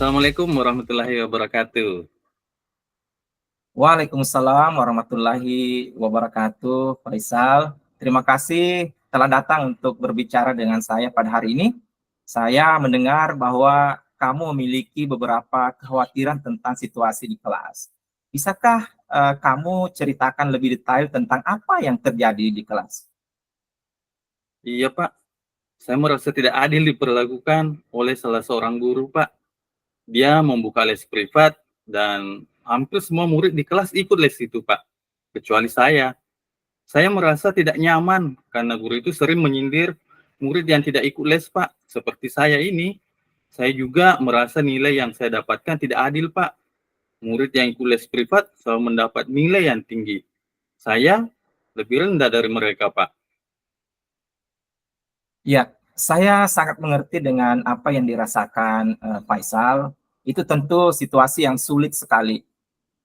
Assalamualaikum warahmatullahi wabarakatuh. Waalaikumsalam warahmatullahi wabarakatuh, Faisal. Terima kasih telah datang untuk berbicara dengan saya pada hari ini. Saya mendengar bahwa kamu memiliki beberapa kekhawatiran tentang situasi di kelas. Bisakah kamu ceritakan lebih detail tentang apa yang terjadi di kelas? Iya Pak, saya merasa tidak adil diperlakukan oleh salah seorang guru Pak. Dia membuka les privat dan hampir semua murid di kelas ikut les itu Pak, kecuali saya. Saya merasa tidak nyaman karena guru itu sering menyindir murid yang tidak ikut les Pak, seperti saya ini. Saya juga merasa nilai yang saya dapatkan tidak adil Pak. Murid yang ikut les privat selalu mendapat nilai yang tinggi. Saya lebih rendah dari mereka Pak. Ya, saya sangat mengerti dengan apa yang dirasakan Faisal. Itu tentu situasi yang sulit sekali.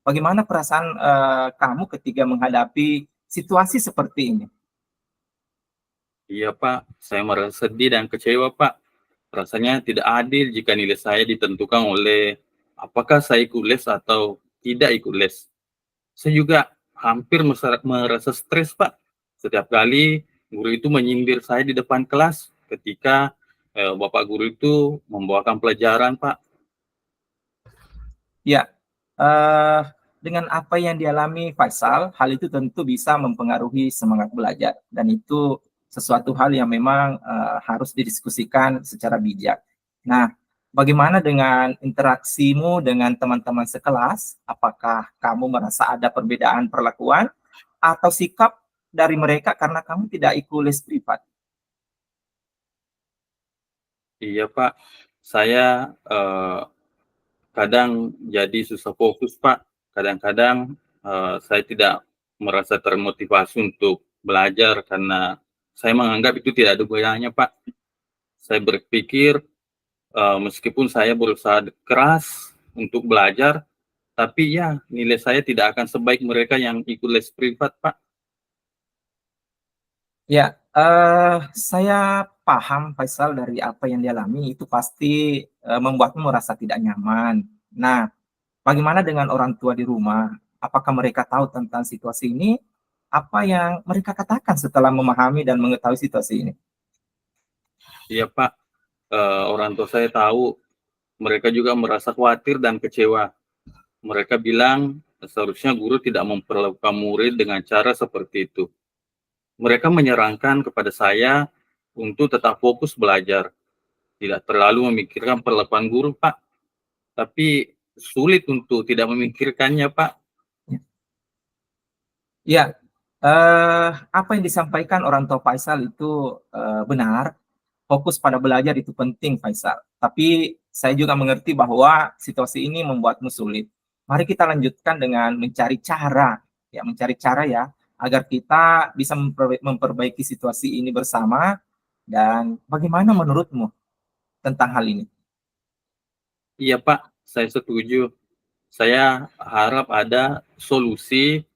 Bagaimana perasaan kamu ketika menghadapi situasi seperti ini? Iya Pak, saya merasa sedih dan kecewa Pak. Rasanya tidak adil jika nilai saya ditentukan oleh apakah saya ikut les atau tidak ikut les. Saya juga hampir merasa stres Pak. Setiap kali guru itu menyindir saya di depan kelas ketika Bapak guru itu membawakan pelajaran Pak. Ya, eh, dengan apa yang dialami Faisal, hal itu tentu bisa mempengaruhi semangat belajar, dan itu sesuatu hal yang memang harus didiskusikan secara bijak. Nah, bagaimana dengan interaksimu dengan teman-teman sekelas? Apakah kamu merasa ada perbedaan perlakuan atau sikap dari mereka karena kamu tidak ikut les privat? Iya Pak, saya kadang jadi susah fokus Pak. Kadang-kadang saya tidak merasa termotivasi untuk belajar karena saya menganggap itu tidak ada gunanya Pak. Saya berpikir meskipun saya berusaha keras untuk belajar, tapi ya nilai saya tidak akan sebaik mereka yang ikut les privat Pak. Ya, saya paham Faisal dari apa yang dialami itu pasti membuatmu merasa tidak nyaman. Nah, bagaimana dengan orang tua di rumah? Apakah mereka tahu tentang situasi ini? Apa yang mereka katakan setelah memahami dan mengetahui situasi ini? Iya Pak, orang tua saya tahu, mereka juga merasa khawatir dan kecewa. Mereka bilang seharusnya guru tidak memperlakukan murid dengan cara seperti itu. Mereka menyarankan kepada saya untuk tetap fokus belajar, tidak terlalu memikirkan perlakuan guru, Pak. Tapi sulit untuk tidak memikirkannya, Pak. Ya, apa yang disampaikan orang tua Faisal itu benar. Fokus pada belajar itu penting, Faisal. Tapi saya juga mengerti bahwa situasi ini membuatmu sulit. Mari kita lanjutkan dengan mencari cara ya, agar kita bisa memperbaiki situasi ini bersama. Dan bagaimana menurutmu tentang hal ini? Iya, Pak, saya setuju. Saya harap ada solusi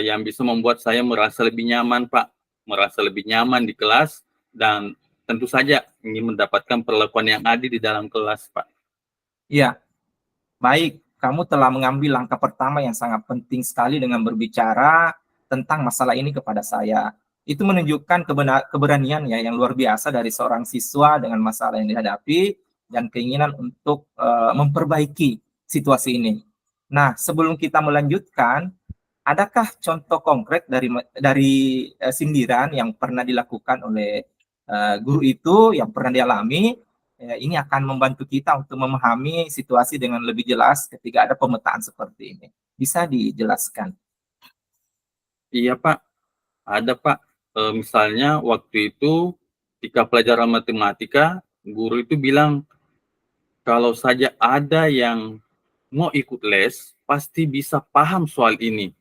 yang bisa membuat saya merasa lebih nyaman, Pak. Merasa lebih nyaman di kelas dan tentu saja ingin mendapatkan perlakuan yang adil di dalam kelas, Pak. Ya, baik. Kamu telah mengambil langkah pertama yang sangat penting sekali dengan berbicara tentang masalah ini kepada saya. Itu menunjukkan keberanian ya yang luar biasa dari seorang siswa dengan masalah yang dihadapi dan keinginan untuk memperbaiki situasi ini. Nah, sebelum kita melanjutkan, adakah contoh konkret dari sindiran yang pernah dilakukan oleh guru itu yang pernah dialami? Ini akan membantu kita untuk memahami situasi dengan lebih jelas ketika ada pemetaan seperti ini. Bisa dijelaskan? Iya, Pak. Ada, Pak. Misalnya waktu itu ketika pelajaran matematika, guru itu bilang kalau saja ada yang mau ikut les, pasti bisa paham soal ini.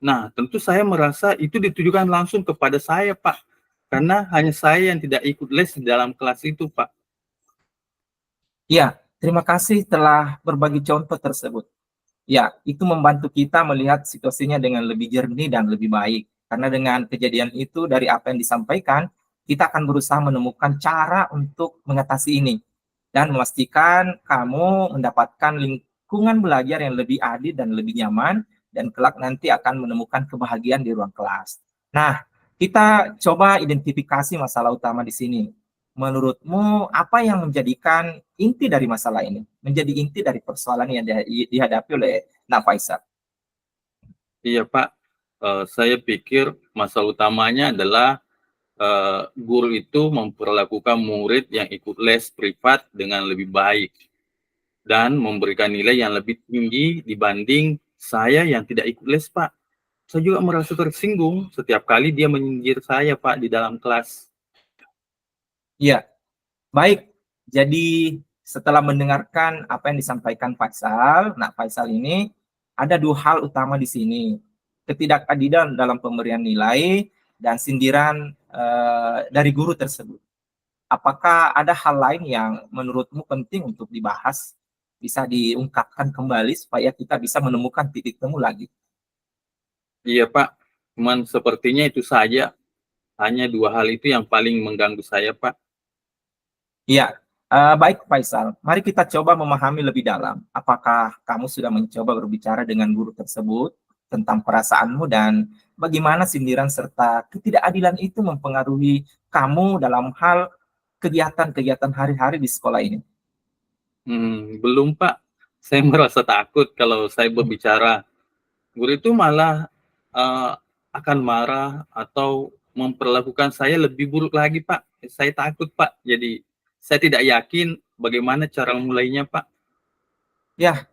Nah, tentu saya merasa itu ditujukan langsung kepada saya, Pak. Karena hanya saya yang tidak ikut les di dalam kelas itu, Pak. Ya, terima kasih telah berbagi contoh tersebut. Ya, itu membantu kita melihat situasinya dengan lebih jernih dan lebih baik. Karena dengan kejadian itu, dari apa yang disampaikan, kita akan berusaha menemukan cara untuk mengatasi ini. dan memastikan kamu mendapatkan lingkungan belajar yang lebih adil dan lebih nyaman, dan kelak nanti akan menemukan kebahagiaan di ruang kelas. Nah, kita coba identifikasi masalah utama di sini. Menurutmu apa yang menjadikan inti dari masalah ini? Menjadi inti dari persoalan yang dihadapi oleh Nak Faisal? Iya Pak, saya pikir masalah utamanya adalah guru itu memperlakukan murid yang ikut les privat dengan lebih baik dan memberikan nilai yang lebih tinggi dibanding saya yang tidak ikut les, Pak. Saya juga merasa tersinggung setiap kali dia menyindir saya, Pak, di dalam kelas. Iya, baik. Jadi setelah mendengarkan apa yang disampaikan Faisal, nah Faisal ini ada dua hal utama di sini. Ketidakadilan dalam pemberian nilai dan sindiran dari guru tersebut. Apakah ada hal lain yang menurutmu penting untuk dibahas? Bisa diungkapkan kembali supaya kita bisa menemukan titik temu lagi. Iya, Pak. Cuman sepertinya itu saja. Hanya dua hal itu yang paling mengganggu saya, Pak. Iya, baik Faisal. Mari kita coba memahami lebih dalam. Apakah kamu sudah mencoba berbicara dengan guru tersebut tentang perasaanmu dan bagaimana sindiran serta ketidakadilan itu mempengaruhi kamu dalam hal kegiatan-kegiatan hari-hari di sekolah ini? Belum, Pak. Saya merasa takut kalau saya berbicara. Guru itu malah uh, akan marah atau memperlakukan saya lebih buruk lagi, Pak. Saya takut, Pak. Jadi saya tidak yakin bagaimana cara mulainya, Pak. Ya,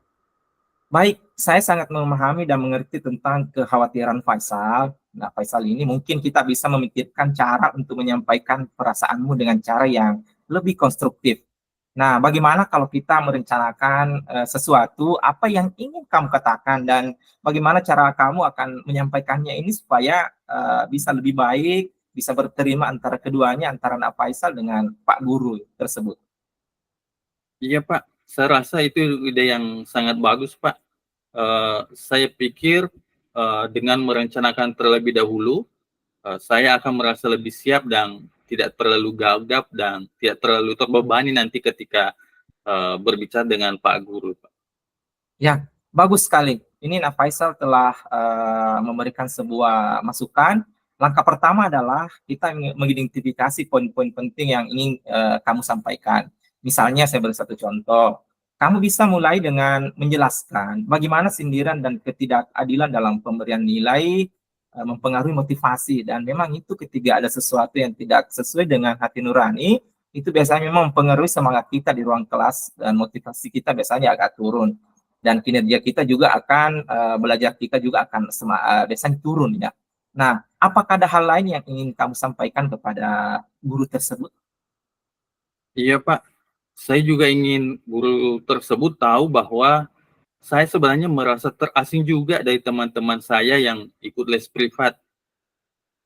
baik, saya sangat memahami dan mengerti tentang kekhawatiran Faisal. Nah, Faisal ini mungkin kita bisa memikirkan cara untuk menyampaikan perasaanmu dengan cara yang lebih konstruktif. Nah, bagaimana kalau kita merencanakan sesuatu, apa yang ingin kamu katakan, dan bagaimana cara kamu akan menyampaikannya ini supaya bisa lebih baik, bisa berterima antara keduanya, antara Nak Faisal dengan Pak Guru tersebut. Iya, Pak. Saya rasa itu ide yang sangat bagus, Pak. Saya pikir dengan merencanakan terlebih dahulu, saya akan merasa lebih siap dan tidak terlalu gagap dan tidak terlalu terbebani nanti ketika berbicara dengan Pak Guru, Pak. Ya, bagus sekali. Ini Nak Faisal telah memberikan sebuah masukan. Langkah pertama adalah kita mengidentifikasi poin-poin penting yang ingin kamu sampaikan. Misalnya saya beri satu contoh. Kamu bisa mulai dengan menjelaskan bagaimana sindiran dan ketidakadilan dalam pemberian nilai mempengaruhi motivasi, dan memang itu ketika ada sesuatu yang tidak sesuai dengan hati nurani, itu biasanya memang mempengaruhi semangat kita di ruang kelas dan motivasi kita biasanya agak turun, dan kinerja kita juga akan belajar kita juga akan biasanya turun ya. Nah, apakah ada hal lain yang ingin kamu sampaikan kepada guru tersebut? Iya, Pak. Saya juga ingin guru tersebut tahu bahwa saya sebenarnya merasa terasing juga dari teman-teman saya yang ikut les privat.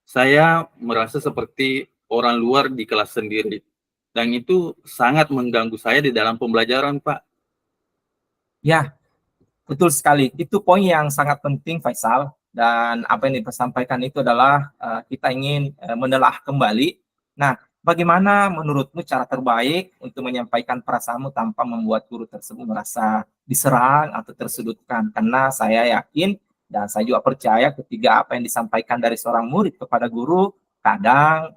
Saya merasa seperti orang luar di kelas sendiri. Dan itu sangat mengganggu saya di dalam pembelajaran, Pak. Ya, betul sekali. Itu poin yang sangat penting, Faisal. Dan apa yang disampaikan itu adalah kita ingin menelaah kembali. Nah, bagaimana menurutmu cara terbaik untuk menyampaikan perasaanmu tanpa membuat guru tersebut merasa diserang atau tersudutkan? Karena saya yakin dan saya juga percaya ketika apa yang disampaikan dari seorang murid kepada guru, kadang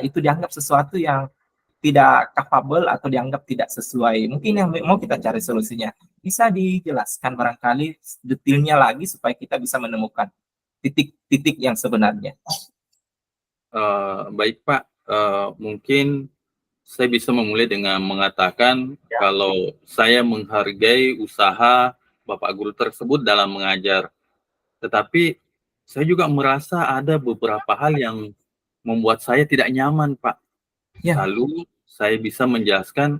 itu dianggap sesuatu yang tidak capable atau dianggap tidak sesuai. Mungkin yang mau kita cari solusinya. Bisa dijelaskan barangkali detailnya lagi supaya kita bisa menemukan titik-titik yang sebenarnya. Baik, Pak. Mungkin saya bisa memulai dengan mengatakan kalau saya menghargai usaha Bapak Guru tersebut dalam mengajar. Tetapi saya juga merasa ada beberapa hal yang membuat saya tidak nyaman, Pak. Ya, Lalu saya bisa menjelaskan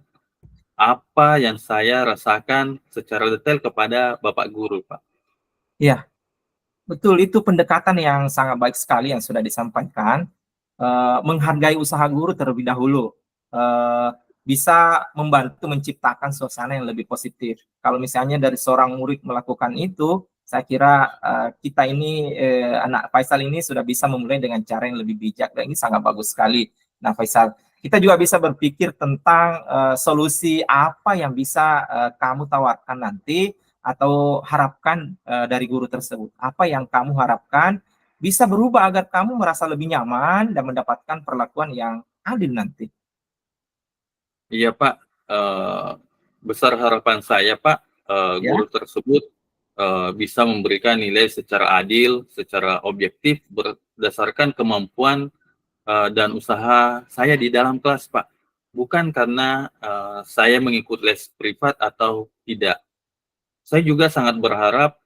apa yang saya rasakan secara detail kepada Bapak Guru, Pak. ya, betul, itu pendekatan yang sangat baik sekali yang sudah disampaikan. Menghargai usaha guru terlebih dahulu bisa membantu menciptakan suasana yang lebih positif. Kalau misalnya dari seorang murid melakukan itu, saya kira kita ini anak Faisal ini sudah bisa memulai dengan cara yang lebih bijak, dan ini sangat bagus sekali. Nah, Faisal, kita juga bisa berpikir tentang solusi apa yang bisa kamu tawarkan nanti atau harapkan dari guru tersebut. Apa yang kamu harapkan bisa berubah agar kamu merasa lebih nyaman dan mendapatkan perlakuan yang adil nanti. Iya Pak, eee, besar harapan saya Pak, Ya, guru tersebut, bisa memberikan nilai secara adil, secara objektif berdasarkan kemampuan, dan usaha saya di dalam kelas Pak. Bukan karena, saya mengikut les privat atau tidak. Saya juga sangat berharap,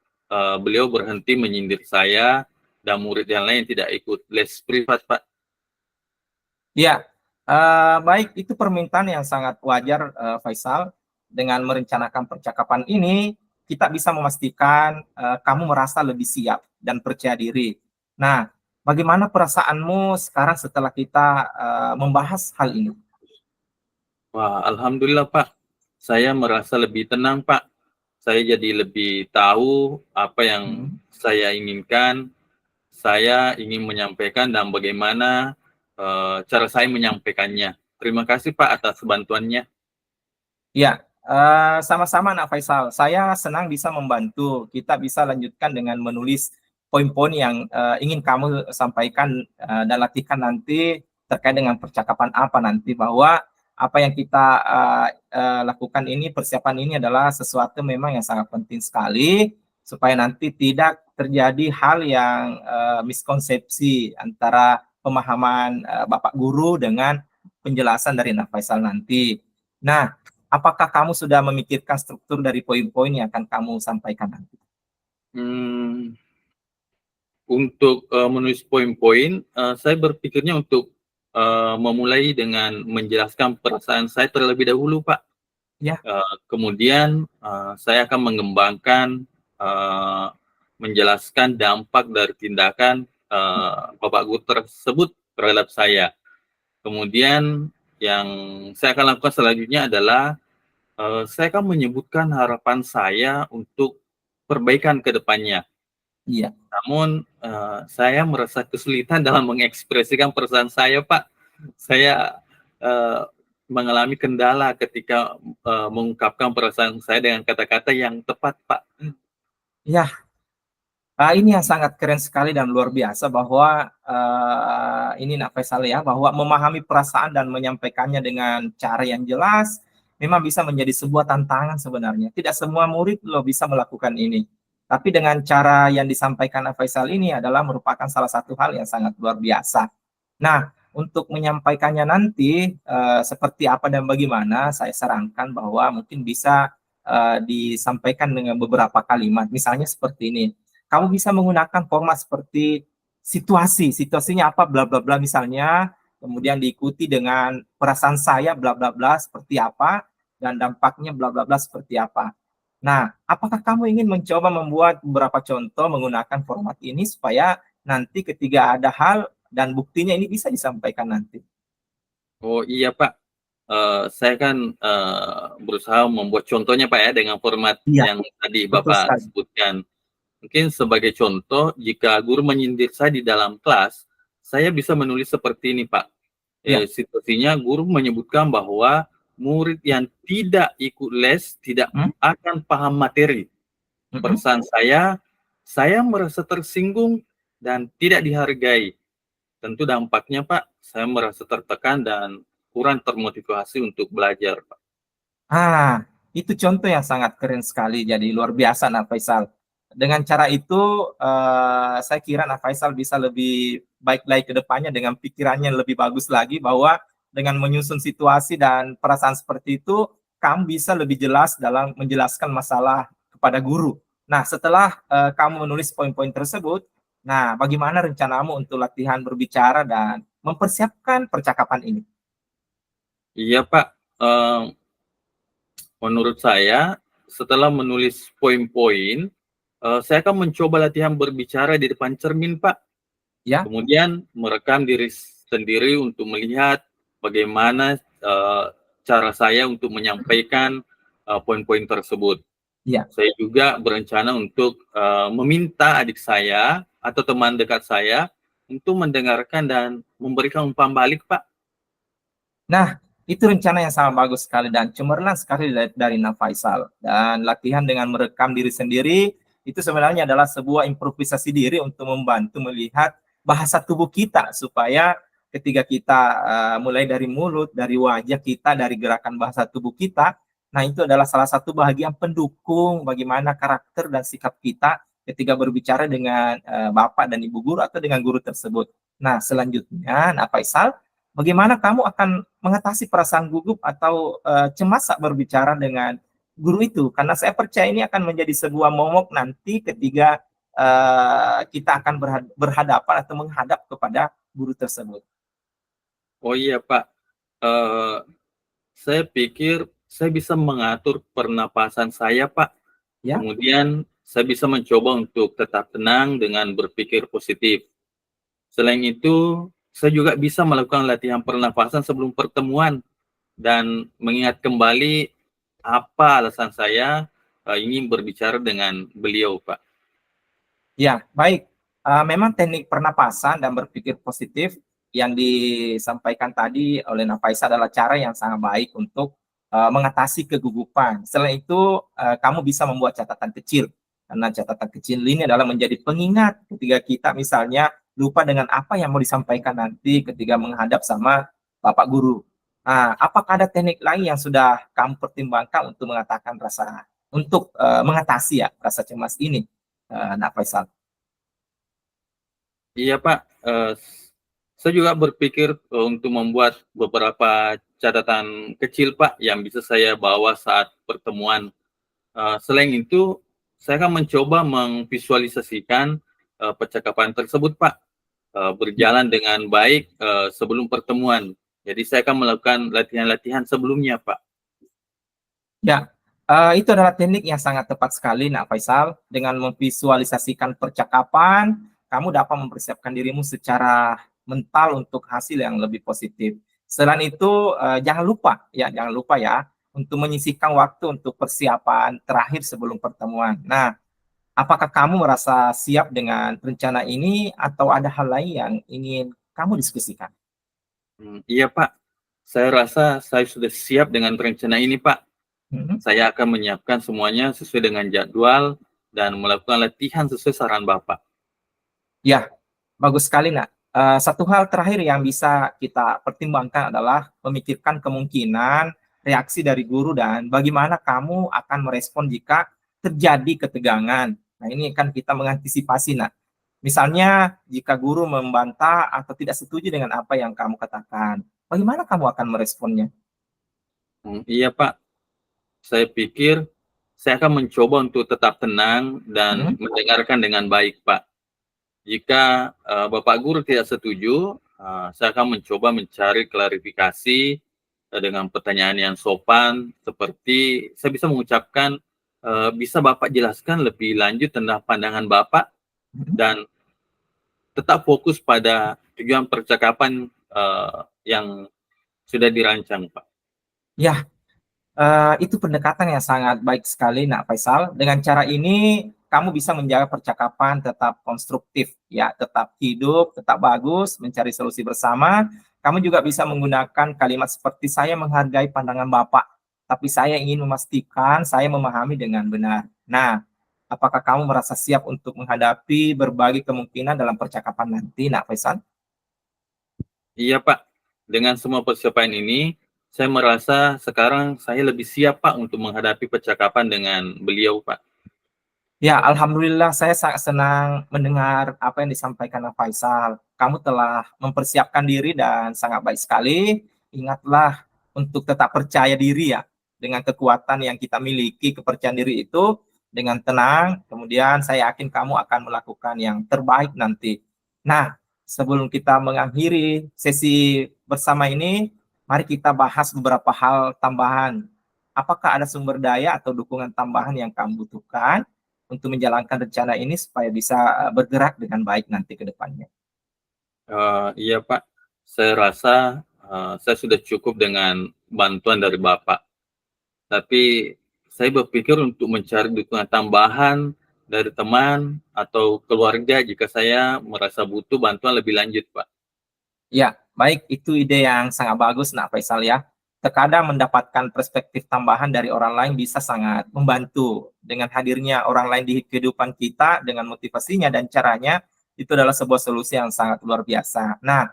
beliau berhenti menyindir saya dan murid yang lain tidak ikut les privat Pak. ya, baik, itu permintaan yang sangat wajar, Faisal. Dengan merencanakan percakapan ini, kita bisa memastikan kamu merasa lebih siap dan percaya diri. Nah, bagaimana perasaanmu sekarang setelah kita membahas hal ini? Wah, alhamdulillah Pak, saya merasa lebih tenang Pak. Saya jadi lebih tahu apa yang Mhm. saya inginkan, saya ingin menyampaikan dan bagaimana, cara saya menyampaikannya. Terima kasih Pak atas bantuannya. Ya, sama-sama Nak Faisal. Saya senang bisa membantu. Kita bisa lanjutkan dengan menulis poin-poin yang ingin kamu sampaikan dan latihkan nanti terkait dengan percakapan apa nanti, bahwa apa yang kita lakukan ini, persiapan ini adalah sesuatu memang yang sangat penting sekali supaya nanti tidak terjadi hal yang miskonsepsi antara pemahaman Bapak Guru dengan penjelasan dari Nak Faisal nanti. Nah, apakah kamu sudah memikirkan struktur dari poin-poin yang akan kamu sampaikan nanti? Mmm, untuk, menulis poin-poin, saya berpikirnya untuk, memulai dengan menjelaskan perasaan saya terlebih dahulu Pak. Ya, Kemudian, saya akan mengembangkan, eee, menjelaskan dampak dari tindakan, Bapak guru tersebut terhadap saya. Kemudian yang saya akan lakukan selanjutnya adalah, saya akan menyebutkan harapan saya untuk perbaikan ke depannya. iya. Namun, saya merasa kesulitan dalam mengekspresikan perasaan saya, Pak. Saya, eee, mengalami kendala ketika, mengungkapkan perasaan saya dengan kata-kata yang tepat, Pak. Ya, ini yang sangat keren sekali dan luar biasa bahwa ini Nak Faisal ya, bahwa memahami perasaan dan menyampaikannya dengan cara yang jelas memang bisa menjadi sebuah tantangan sebenarnya. Tidak semua murid loh bisa melakukan ini. Tapi dengan cara yang disampaikan Nak Faisal ini adalah merupakan salah satu hal yang sangat luar biasa. Nah, untuk menyampaikannya nanti seperti apa dan bagaimana, saya sarankan bahwa mungkin bisa disampaikan dengan beberapa kalimat. Misalnya seperti ini, kamu bisa menggunakan format seperti situasi, situasinya apa, bla bla bla misalnya, kemudian diikuti dengan perasaan saya bla bla bla seperti apa, dan dampaknya bla bla bla seperti apa. Nah, apakah kamu ingin mencoba membuat beberapa contoh menggunakan format ini supaya nanti ketika ada hal dan buktinya ini bisa disampaikan nanti? Oh, iya, Pak. Saya kan, berusaha membuat contohnya, Pak, ya, dengan format Iya, yang tadi betul Bapak sekali. sebutkan. Mungkin sebagai contoh, jika guru menyindir saya di dalam kelas, saya bisa menulis seperti ini, Pak. Iya. Situasinya guru menyebutkan bahwa murid yang tidak ikut les tidak Mhm, akan paham materi. mhm. Perasaan saya merasa tersinggung dan tidak dihargai. Tentu dampaknya, Pak, saya merasa tertekan dan kurang termotivasi untuk belajar, Pak. Ah, itu contoh yang sangat keren sekali, jadi luar biasa Nak Faisal. Dengan cara itu, saya kira Nak Faisal bisa lebih baik lagi ke depannya dengan pikirannya lebih bagus lagi, bahwa dengan menyusun situasi dan perasaan seperti itu, kamu bisa lebih jelas dalam menjelaskan masalah kepada guru. Nah, setelah, kamu menulis poin-poin tersebut, nah bagaimana rencanamu untuk latihan berbicara dan mempersiapkan percakapan ini? Iya, Pak, menurut saya setelah menulis poin-poin, saya akan mencoba latihan berbicara di depan cermin, Pak. Ya? Kemudian merekam diri sendiri untuk melihat bagaimana, cara saya untuk menyampaikan, poin-poin tersebut. Iya. Saya juga berencana untuk, meminta adik saya atau teman dekat saya untuk mendengarkan dan memberikan umpan balik, Pak. Nah, itu rencana yang sangat bagus sekali dan cemerlang sekali dari Faisal. Dan latihan dengan merekam diri sendiri itu sebenarnya adalah sebuah improvisasi diri untuk membantu melihat bahasa tubuh kita supaya ketika kita mulai dari mulut, dari wajah kita, dari gerakan bahasa tubuh kita, nah itu adalah salah satu bagian pendukung bagaimana karakter dan sikap kita ketika berbicara dengan bapak dan ibu guru atau dengan guru tersebut. Nah, selanjutnya, Nak Faisal, bagaimana kamu akan mengatasi perasaan gugup atau cemas saat berbicara dengan guru itu? Karena saya percaya ini akan menjadi sebuah momok nanti ketika kita akan berhadapan atau menghadap kepada guru tersebut. Oh iya Pak, eh, saya pikir saya bisa mengatur pernapasan saya Pak. Ya, Kemudian saya bisa mencoba untuk tetap tenang dengan berpikir positif. Selain itu, saya juga bisa melakukan latihan pernapasan sebelum pertemuan dan mengingat kembali apa alasan saya ingin berbicara dengan beliau, Pak. ya, baik. Memang teknik pernapasan dan berpikir positif yang disampaikan tadi oleh Nafaisa adalah cara yang sangat baik untuk mengatasi kegugupan. Selain itu, kamu bisa membuat catatan kecil. Karena catatan kecil ini adalah menjadi pengingat ketika kita misalnya lupa dengan apa yang mau disampaikan nanti ketika menghadap sama Bapak Guru. Nah, apakah ada teknik lain yang sudah kamu pertimbangkan untuk mengatakan untuk mengatasi ya rasa cemas ini, Nak Faisal? Iya, Pak. Saya juga berpikir untuk membuat beberapa catatan kecil, Pak, yang bisa saya bawa saat pertemuan. Selain itu, saya akan mencoba memvisualisasikan percakapan tersebut, Pak, berjalan dengan baik sebelum pertemuan. Jadi saya akan melakukan latihan-latihan sebelumnya, Pak. Ya, itu adalah teknik yang sangat tepat sekali, Nak Faisal. Dengan memvisualisasikan percakapan, kamu dapat mempersiapkan dirimu secara mental untuk hasil yang lebih positif. Selain itu, jangan lupa ya, untuk menyisihkan waktu untuk persiapan terakhir sebelum pertemuan. Nah, apakah kamu merasa siap dengan rencana ini atau ada hal lain yang ingin kamu diskusikan? Iya, Pak. Saya rasa saya sudah siap dengan rencana ini, Pak. Hmm. Saya akan menyiapkan semuanya sesuai dengan jadwal dan melakukan latihan sesuai saran Bapak. Ya, bagus sekali, Nak. Satu hal terakhir yang bisa kita pertimbangkan adalah memikirkan kemungkinan reaksi dari guru dan bagaimana kamu akan merespon jika terjadi ketegangan. Nah, ini kan kita mengantisipasi, Nak. Misalnya, jika guru membantah atau tidak setuju dengan apa yang kamu katakan, bagaimana kamu akan meresponnya? Iya, Pak. Saya pikir saya akan mencoba untuk tetap tenang dan Hmm? mendengarkan dengan baik, Pak. Jika Bapak Guru tidak setuju, saya akan mencoba mencari klarifikasi dengan pertanyaan yang sopan, seperti saya bisa mengucapkan, bisa Bapak jelaskan lebih lanjut tentang pandangan Bapak, Hmm? dan tetap fokus pada tujuan percakapan yang sudah dirancang, Pak. Ya, itu pendekatan yang sangat baik sekali, Nak Faisal. Dengan cara ini, kamu bisa menjaga percakapan tetap konstruktif, ya, tetap hidup, tetap bagus, mencari solusi bersama. Kamu juga bisa menggunakan kalimat seperti saya menghargai pandangan Bapak, tapi saya ingin memastikan saya memahami dengan benar. Nah, apakah kamu merasa siap untuk menghadapi berbagai kemungkinan dalam percakapan nanti, Nak Faisal? Iya, Pak. Dengan semua persiapan ini, saya merasa sekarang saya lebih siap, Pak, untuk menghadapi percakapan dengan beliau, Pak. Ya, alhamdulillah saya sangat senang mendengar apa yang disampaikan Faisal. Kamu telah mempersiapkan diri dan sangat baik sekali. Ingatlah untuk tetap percaya diri ya. Dengan kekuatan yang kita miliki, kepercayaan diri itu dengan tenang, kemudian saya yakin kamu akan melakukan yang terbaik nanti. Nah, sebelum kita mengakhiri sesi bersama ini, mari kita bahas beberapa hal tambahan. Apakah ada sumber daya atau dukungan tambahan yang kamu butuhkan untuk menjalankan rencana ini supaya bisa bergerak dengan baik nanti ke depannya? Iya, Pak. Saya rasa saya sudah cukup dengan bantuan dari Bapak. Tapi saya berpikir untuk mencari dukungan tambahan dari teman atau keluarga jika saya merasa butuh bantuan lebih lanjut, Pak. Ya, baik, itu ide yang sangat bagus, Nak Faisal ya. Terkadang mendapatkan perspektif tambahan dari orang lain bisa sangat membantu. Dengan hadirnya orang lain di kehidupan kita, dengan motivasinya dan caranya, itu adalah sebuah solusi yang sangat luar biasa. Nah,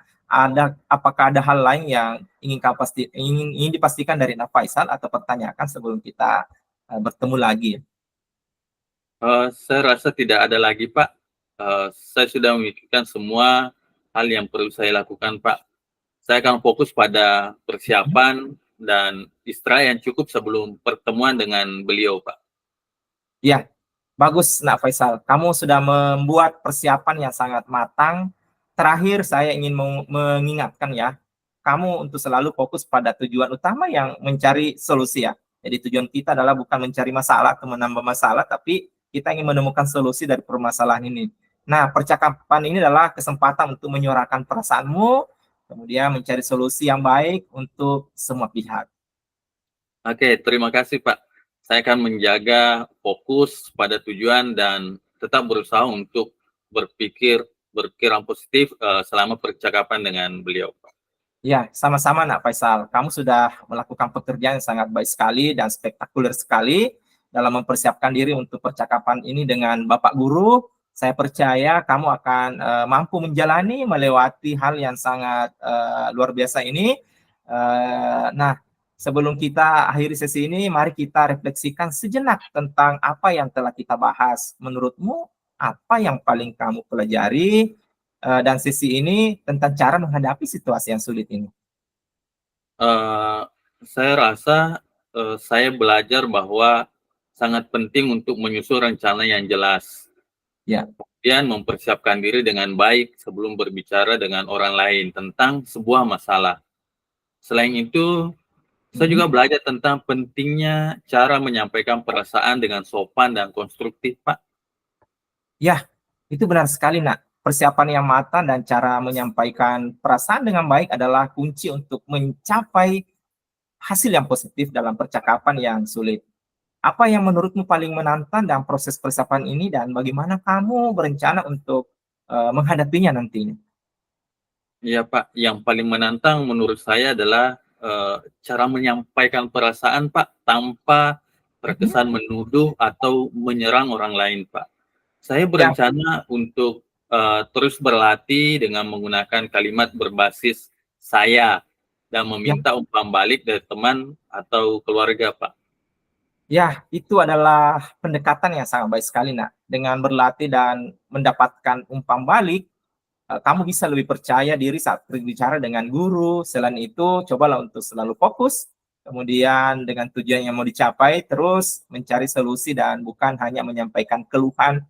apakah ada hal lain yang ingin dipastikan dari Nak Faisal atau pertanyakan sebelum kita bertemu lagi? Saya rasa tidak ada lagi, Pak. Saya sudah memikirkan semua hal yang perlu saya lakukan, Pak. Saya akan fokus pada persiapan dan istirahat yang cukup sebelum pertemuan dengan beliau, Pak. Ya, bagus, Nak Faisal. Kamu sudah membuat persiapan yang sangat matang. Terakhir, saya ingin mengingatkan ya, kamu untuk selalu fokus pada tujuan utama yang mencari solusi ya. Jadi tujuan kita adalah bukan mencari masalah atau menambah masalah, tapi kita ingin menemukan solusi dari permasalahan ini. Nah, percakapan ini adalah kesempatan untuk menyuarakan perasaanmu, kemudian mencari solusi yang baik untuk semua pihak. Oke, terima kasih, Pak. Saya akan menjaga fokus pada tujuan dan tetap berusaha untuk berpikiran positif selama percakapan dengan beliau, Pak. Ya, sama-sama Nak Faisal. Kamu sudah melakukan pekerjaan yang sangat baik sekali dan spektakuler sekali dalam mempersiapkan diri untuk percakapan ini dengan Bapak Guru. Saya percaya kamu akan mampu menjalani, melewati hal yang sangat luar biasa ini. Nah, sebelum kita akhiri sesi ini, mari kita refleksikan sejenak tentang apa yang telah kita bahas. Menurutmu, apa yang paling kamu pelajari dan sesi ini tentang cara menghadapi situasi yang sulit ini? Uh, saya rasa saya belajar bahwa sangat penting untuk menyusun rencana yang jelas. Ya. Kemudian mempersiapkan diri dengan baik sebelum berbicara dengan orang lain tentang sebuah masalah. Selain itu, saya juga belajar tentang pentingnya cara menyampaikan perasaan dengan sopan dan konstruktif, Pak. Ya, itu benar sekali, Nak. Persiapan yang matang dan cara menyampaikan perasaan dengan baik adalah kunci untuk mencapai hasil yang positif dalam percakapan yang sulit. Apa yang menurutmu paling menantang dalam proses persiapan ini dan bagaimana kamu berencana untuk menghadapinya nantinya? Iya, Pak. Yang paling menantang menurut saya adalah cara menyampaikan perasaan, Pak, tanpa terkesan menuduh atau menyerang orang lain, Pak. Saya Ya, berencana untuk terus berlatih dengan menggunakan kalimat berbasis saya dan ya, meminta umpan balik dari teman atau keluarga, Pak. ya, itu adalah pendekatan yang sangat baik sekali, Nak. Dengan berlatih dan mendapatkan umpan balik, kamu bisa lebih percaya diri saat berbicara dengan guru. Selain itu, cobalah untuk selalu fokus, kemudian dengan tujuan yang mau dicapai, terus mencari solusi dan bukan hanya menyampaikan keluhan,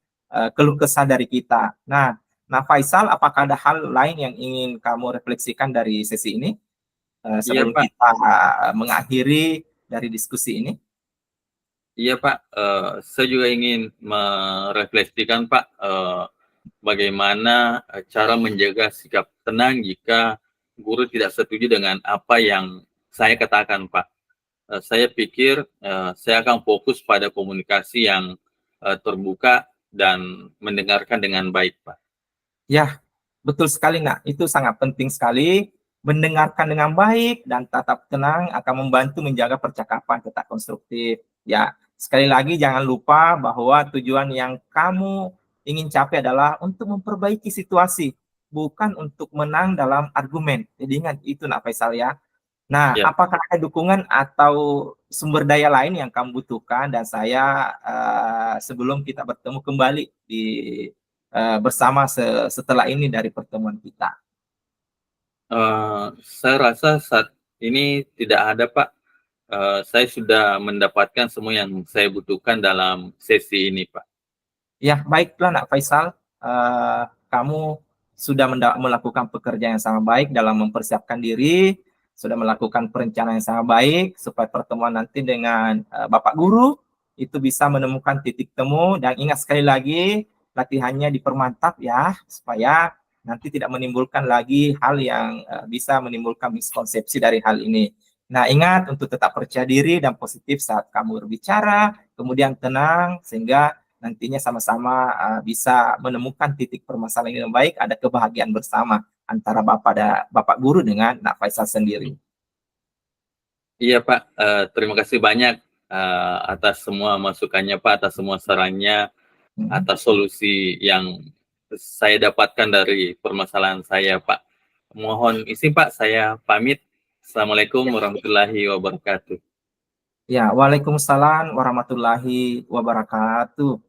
keluh kesah dari kita. Nah, Faisal, apakah ada hal lain yang ingin kamu refleksikan dari sesi ini Iya, sebelum Pak. kita mengakhiri dari diskusi ini? Iya, Pak. Saya juga ingin merefleksikan, Pak, bagaimana cara menjaga sikap tenang jika guru tidak setuju dengan apa yang saya katakan, Pak. Saya pikir saya akan fokus pada komunikasi yang terbuka dan mendengarkan dengan baik, Pak. Ya, betul sekali, Nak. Itu sangat penting sekali. Mendengarkan dengan baik dan tetap tenang akan membantu menjaga percakapan tetap konstruktif. Ya, sekali lagi jangan lupa bahwa tujuan yang kamu ingin capai adalah untuk memperbaiki situasi, bukan untuk menang dalam argumen. Jadi ingat itu, Nak Faisal ya. Nah, Ya, apakah ada dukungan atau sumber daya lain yang kamu butuhkan dan saya sebelum kita bertemu kembali bersama setelah ini dari pertemuan kita? saya rasa saat ini tidak ada, Pak. Saya sudah mendapatkan semua yang saya butuhkan dalam sesi ini, Pak. Ya, baiklah Nak Faisal, kamu sudah melakukan pekerjaan yang sangat baik dalam mempersiapkan diri, sudah melakukan perencanaan yang sangat baik supaya pertemuan nanti dengan Bapak Guru itu bisa menemukan titik temu dan ingat sekali lagi latihannya dipermantap ya supaya nanti tidak menimbulkan lagi hal yang bisa menimbulkan miskonsepsi dari hal ini. Nah, ingat untuk tetap percaya diri dan positif saat kamu berbicara, kemudian tenang sehingga nantinya sama-sama bisa menemukan titik permasalahan yang baik, ada kebahagiaan bersama antara Bapak guru dengan Nak Faisal sendiri. Iya Pak, terima kasih banyak atas semua masukannya Pak, atas semua sarannya, atas solusi yang saya dapatkan dari permasalahan saya Pak. Mohon izin Pak, saya pamit. Assalamualaikum warahmatullahi wabarakatuh. Ya, waalaikumsalam warahmatullahi wabarakatuh.